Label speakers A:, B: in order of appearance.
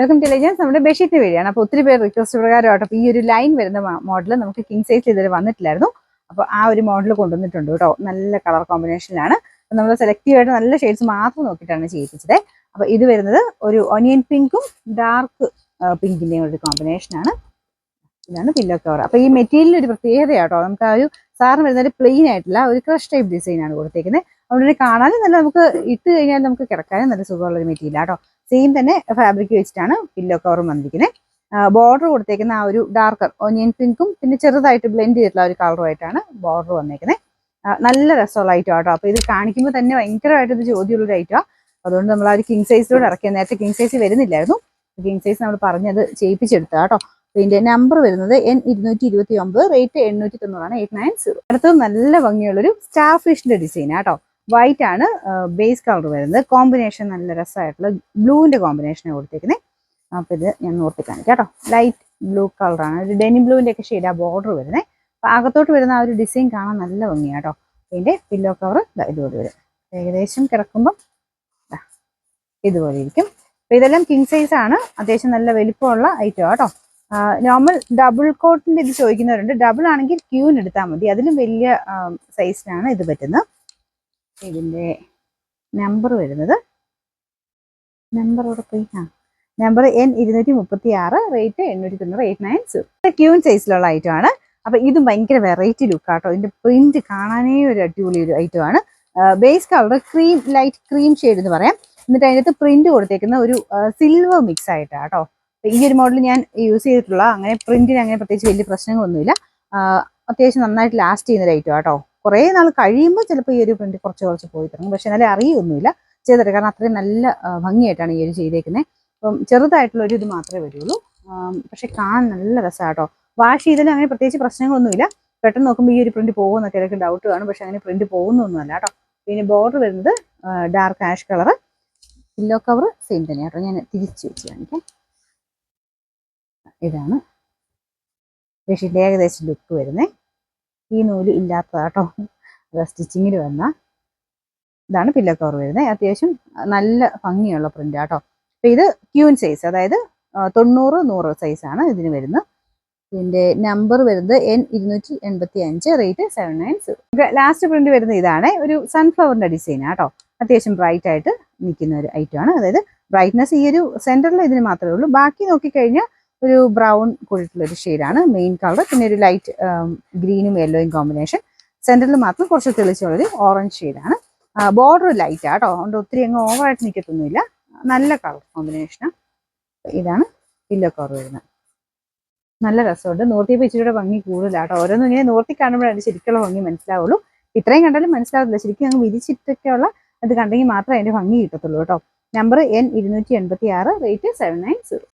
A: Welcome to legends. നമ്മുടെ bedsheet വീഡിയോയാണ്. അപ്പോൾ ഒത്തിരി പേര് റിക്വസ്റ്റ് പ്രകാരമായിട്ട് അപ്പോൾ ഈ ഒരു ലൈൻ വരുന്ന മോഡൽ നമുക്ക് കിങ് സൈസ് ഇതുവരെ വന്നിട്ടില്ലായിരുന്നു. അപ്പോൾ ആ ഒരു മോഡൽ കൊണ്ടുവന്നിട്ടുണ്ട് കേട്ടോ. നല്ല കളർ കോമ്പിനേഷനിലാണ്. അപ്പോൾ നമ്മൾ സെലക്റ്റീവായിട്ട് നല്ല ഷെയ്ഡ്സ് മാത്രം നോക്കിയിട്ടാണ് ചെയ്യിപ്പിച്ചത്. അപ്പോൾ ഇത് വരുന്നത് ഒരു ഒനിയൻ പിങ്കും ഡാർക്ക് പിങ്കിൻ്റെയും ഒരു കോമ്പിനേഷനാണ്. ഇതാണ് പില്ലോ കവർ. അപ്പോൾ ഈ മെറ്റീരിയൽ ഒരു പ്രത്യേകതയാട്ടോ. നമുക്ക് ആ ഒരു സാറിന് വരുന്ന ഒരു പ്ലെയിൻ ആയിട്ടുള്ള ഒരു ക്രഷ് ടൈപ്പ് ഡിസൈനാണ് കൊടുത്തേക്കുന്നത്. അതുകൊണ്ട് കാണാനും നല്ല, നമുക്ക് ഇട്ട് കഴിഞ്ഞാൽ നമുക്ക് കിടക്കാനും നല്ല സുഖമുള്ള ഒരു മെറ്റീരിയൽ ആട്ടോ. സെയിം തന്നെ ഫാബ്രിക് വെച്ചിട്ടാണ് പില്ലോ കവറും വന്നിരിക്കുന്നത്. ബോർഡർ കൊടുത്തേക്കുന്ന ആ ഒരു ഡാർക്കർ ഒനിയൻ പിങ്കും പിന്നെ ചെറുതായിട്ട് ബ്ലെൻഡ് ചെയ്തിട്ടുള്ള ഒരു കളറുമായിട്ടാണ് ബോർഡർ വന്നേക്കുന്നത്. നല്ല രസമുള്ള ഐറ്റം ആട്ടോ. അപ്പോൾ ഇത് കാണിക്കുമ്പോൾ തന്നെ ഭയങ്കരമായിട്ട് ഇത് ചോദ്യമുള്ളൊരു ഐറ്റമാണ്. അതുകൊണ്ട് നമ്മൾ ആ ഒരു കിങ് സൈസിലൂടെ ഇറക്കിയത്. നേരത്തെ കിങ് സൈസ് വരുന്നില്ലായിരുന്നു. കിങ് സൈസ് നമ്മൾ പറഞ്ഞത് ചെയ്യിപ്പിച്ചെടുത്ത കേട്ടോ. ഇതിന്റെ നമ്പർ വരുന്നത് N229, റേറ്റ് 890, 890. അടുത്തത് നല്ല ഭംഗിയുള്ളൊരു സ്റ്റാർ ഫിഷിന്റെ ഡിസൈൻ ആട്ടോ. വൈറ്റ് ആണ് ബേസ് കളർ വരുന്നത്. കോമ്പിനേഷൻ നല്ല രസമായിട്ടുള്ള ബ്ലൂവിന്റെ കോമ്പിനേഷനാണ് കൊടുത്തേക്കുന്നത്. അപ്പോൾ ഇത് ഞാൻ നോർത്തി കാണിക്കാം കേട്ടോ. ലൈറ്റ് ബ്ലൂ കളറാണ്, ഒരു ഡെനിം ബ്ലൂവിന്റെ ഒക്കെ ഷെയ്ഡ് ആ ബോർഡർ വരുന്നത്. അപ്പോൾ അകത്തോട്ട് വരുന്ന ആ ഒരു ഡിസൈൻ കാണാൻ നല്ല ഭംഗിയാട്ടോ. ഇതിന്റെ പില്ലോ കവർ ഇതുപോലെ വരും. ഏകദേശം കിടക്കുമ്പം ഇതുപോലെ ഇരിക്കും. അപ്പോൾ ഇതെല്ലാം കിങ് സൈസ് ആണ്. അത്യാവശ്യം നല്ല വലിപ്പമുള്ള ഐറ്റം ആട്ടോ. നോർമൽ ഡബിൾ കോട്ടിന്റെ ഇത് ചോദിക്കുന്നവരുണ്ട്. ഡബിൾ ആണെങ്കിൽ ക്യൂന് എടുത്താൽ മതി. അതിലും വലിയ സൈസിനാണ് ഇത് പറ്റുന്നത്. ഇതിന്റെ നമ്പർ വരുന്നത് നമ്പർ N236, റേറ്റ് 890, 890. ക്യൂൻ സൈസിലുള്ള ഐറ്റം ആണ്. അപ്പൊ ഇതും ഭയങ്കര വെറൈറ്റി ലുക്ക് ആട്ടോ. ഇതിന്റെ പ്രിന്റ് കാണാനേ ഒരു അടിപൊളി ഒരു ഐറ്റം ആണ്. Base colour cream, light cream shade എന്ന് പറയാം. എന്നിട്ട് അതിനകത്ത് പ്രിന്റ് കൊടുത്തേക്കുന്ന ഒരു സിൽവർ മിക്സ് ആയിട്ടാട്ടോ. ഈ ഒരു മോഡൽ ഞാൻ യൂസ് ചെയ്തിട്ടുള്ള അങ്ങനെ പ്രിന്റിന് അങ്ങനെ പ്രത്യേകിച്ച് വലിയ പ്രശ്നങ്ങളൊന്നുമില്ല. അത്യാവശ്യം നന്നായിട്ട് ലാസ്റ്റ് ചെയ്യുന്ന ഒരു ഐറ്റം ആട്ടോ. കുറേ നാൾ കഴിയുമ്പോൾ ചിലപ്പോൾ ഈ ഒരു പ്രിന്റ് കുറച്ച് പോയി തുടങ്ങും. പക്ഷെ എന്നാലും അറിയൊന്നുമില്ല ചെയ്തിട്ട്, കാരണം അത്രയും നല്ല ഭംഗിയായിട്ടാണ് ഈ ഒരു ചെയ്തേക്കുന്നത്. അപ്പം ചെറുതായിട്ടുള്ള ഒരു ഇത് മാത്രമേ വരുള്ളൂ. പക്ഷെ കാണാൻ നല്ല രസമാട്ടോ. വാഷ് ചെയ്താലും അങ്ങനെ പ്രത്യേകിച്ച് പ്രശ്നങ്ങളൊന്നുമില്ല. പെട്ടെന്ന് നോക്കുമ്പോൾ ഈ ഒരു പ്രിന്റ് പോകുമെന്നൊക്കെ എനിക്ക് ഡൗട്ട് കാണും. പക്ഷെ അങ്ങനെ പ്രിന്റ് പോകുന്നൊന്നുമല്ല കേട്ടോ. പിന്നെ ബോർഡർ വരുന്നത് dark ash colour. Pillow cover same തന്നെ കേട്ടോ. ഞാൻ തിരിച്ച് വെച്ച് കാണിക്കാം. ഇതാണ് ബെഡ്ഷീറ്റിൻ്റെ ഏകദേശം ലുക്ക് വരുന്നത്. ഈ നൂല് ഇല്ലാത്തതാട്ടോ, സ്റ്റിച്ചിങ്ങിൽ വന്ന ഇതാണ് പില്ലോ കവർ വരുന്നത്. അത്യാവശ്യം നല്ല ഭംഗിയുള്ള പ്രിന്റ് ആട്ടോ. അപ്പം ഇത് ക്യൂൻ സൈസ്, അതായത് 90, 100 സൈസാണ് ഇതിന് വരുന്നത്. ഇതിൻ്റെ നമ്പർ വരുന്നത് N285, റേറ്റ് 790. ലാസ്റ്റ് പ്രിന്റ് വരുന്നത് ഇതാണ്. ഒരു സൺഫ്ലവറിന്റെ ഡിസൈൻ ആട്ടോ. അത്യാവശ്യം ബ്രൈറ്റ് ആയിട്ട് നിൽക്കുന്ന ഒരു ഐറ്റം ആണ്. അതായത് ബ്രൈറ്റ്നസ് ഈ ഒരു സെന്ററിൽ ഇതിന് മാത്രമേ ഉള്ളൂ. ബാക്കി നോക്കിക്കഴിഞ്ഞാൽ ഒരു ബ്രൗൺ കൂടിയിട്ടുള്ളൊരു ഷെയ്ഡാണ് മെയിൻ കളർ. പിന്നെ ഒരു ലൈറ്റ് ഗ്രീനും യെല്ലോയും കോമ്പിനേഷൻ. സെന്ററിൽ മാത്രം കുറച്ച് തെളിച്ചുള്ളൊരു ഓറഞ്ച് ഷെയ്ഡാണ്. ബോർഡർ ലൈറ്റ് ആട്ടോ. അതുകൊണ്ട് ഒത്തിരി അങ്ങ് ഓവറായിട്ട് നിൽക്കത്തൊന്നുമില്ല. നല്ല കളർ കോമ്പിനേഷനാണ്. ഇതാണ് പില്ലോ കവർ വരുന്നത്. നല്ല രസമുണ്ട്. നോർത്തിയപ്പോൾ ഇച്ചിരിയുടെ ഭംഗി കൂടുതലാട്ടോ. ഓരോന്നും ഇങ്ങനെ നോർത്തി കാണുമ്പോഴാണ് ശരിക്കുള്ള ഭംഗി മനസ്സിലാവുള്ളൂ. ഇത്രയും കണ്ടാലും മനസ്സിലാവില്ല. ശരിക്കും അങ്ങ് വിരിച്ചിട്ടൊക്കെയുള്ള അത് കണ്ടെങ്കിൽ മാത്രമേ അതിൻ്റെ ഭംഗി കിട്ടത്തുള്ളൂ കേട്ടോ. Number N286, rate 790.